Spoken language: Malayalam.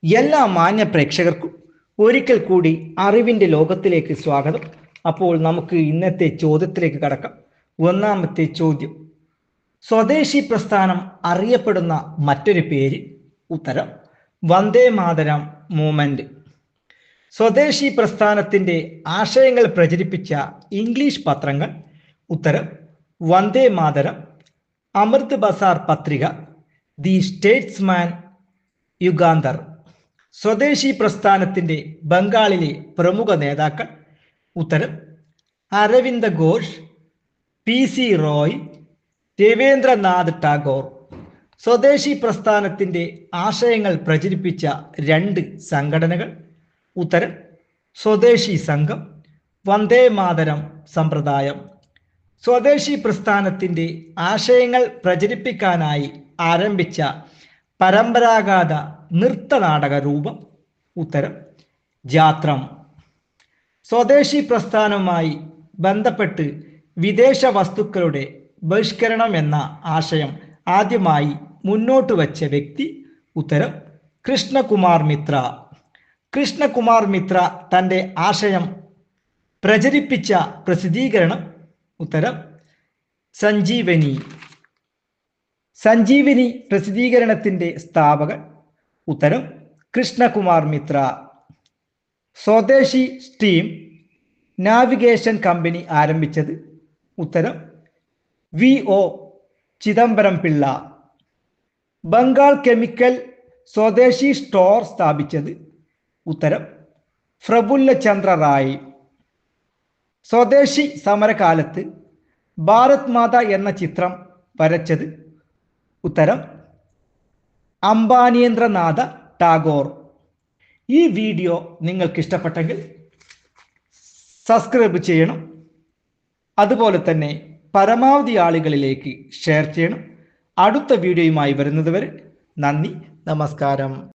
എല്ലാ മാന്യ പ്രേക്ഷകർക്കും ഒരിക്കൽ കൂടി അറിവിൻ്റെ ലോകത്തിലേക്ക് സ്വാഗതം. അപ്പോൾ നമുക്ക് ഇന്നത്തെ ചോദ്യത്തിലേക്ക് കടക്കാം. ഒന്നാമത്തെ ചോദ്യം, സ്വദേശി പ്രസ്ഥാനം അറിയപ്പെടുന്ന മറ്റൊരു പേര്? ഉത്തരം വന്ദേ മാതരം മൂവ്മെന്റ്. സ്വദേശി പ്രസ്ഥാനത്തിൻ്റെ ആശയങ്ങൾ പ്രചരിപ്പിച്ച ഇംഗ്ലീഷ് പത്രങ്ങൾ? ഉത്തരം വന്ദേ മാതരം, അമൃത് ബസാർ പത്രിക, ദി സ്റ്റേറ്റ്സ്മാൻ, യുഗാന്തർ. സ്വദേശി പ്രസ്ഥാനത്തിൻ്റെ ബംഗാളിലെ പ്രമുഖ നേതാക്കൾ? ഉത്തരം അരവിന്ദ ഘോഷ്, PC റോയ്, രവീന്ദ്രനാഥ് ടാഗോർ. സ്വദേശി പ്രസ്ഥാനത്തിൻ്റെ ആശയങ്ങൾ പ്രചരിപ്പിച്ച രണ്ട് സംഘടനകൾ? ഉത്തരം സ്വദേശി സംഘം, വന്ദേ മാതരം സമ്പ്രദായം. സ്വദേശി പ്രസ്ഥാനത്തിൻ്റെ ആശയങ്ങൾ പ്രചരിപ്പിക്കാനായി ആരംഭിച്ച പരമ്പരാഗത നൃത്തനാടക രൂപം? ഉത്തരം ജാത്രം. സ്വദേശി പ്രസ്ഥാനവുമായി ബന്ധപ്പെട്ട് വിദേശ വസ്തുക്കളുടെ ബഹിഷ്കരണം എന്ന ആശയം ആദ്യമായി മുന്നോട്ട് വച്ച വ്യക്തി? ഉത്തരം കൃഷ്ണകുമാർ മിത്ര. കൃഷ്ണകുമാർ മിത്ര തൻ്റെ ആശയം പ്രചരിപ്പിച്ച പ്രസിദ്ധീകരണം? ഉത്തരം സഞ്ജീവനി. സഞ്ജീവനി പ്രസിദ്ധീകരണത്തിൻ്റെ സ്ഥാപകൻ? ഉത്തരം കൃഷ്ണകുമാർ മിത്ര. സ്വദേശി സ്റ്റീം നാവിഗേഷൻ കമ്പനി ആരംഭിച്ചത്? ഉത്തരം VO ചിദംബരം പിള്ള. ബംഗാൾ കെമിക്കൽ സ്വദേശി സ്റ്റോർ സ്ഥാപിച്ചത്? ഉത്തരം പ്രഫുല്ല ചന്ദ്ര റായ്. സ്വദേശി സമരകാലത്ത് ഭാരത് മാത എന്ന ചിത്രം വരച്ചത്? ഉത്തരം അംബാനീന്ദ്രനാഥ ടാഗോർ. ഈ വീഡിയോ നിങ്ങൾക്ക് ഇഷ്ടപ്പെട്ടെങ്കിൽ സബ്സ്ക്രൈബ് ചെയ്യണം. അതുപോലെ തന്നെ പരമാവധി ആളുകളിലേക്ക് ഷെയർ ചെയ്യണം. അടുത്ത വീഡിയോയുമായി വരുന്നതുവരെ നന്ദി, നമസ്കാരം.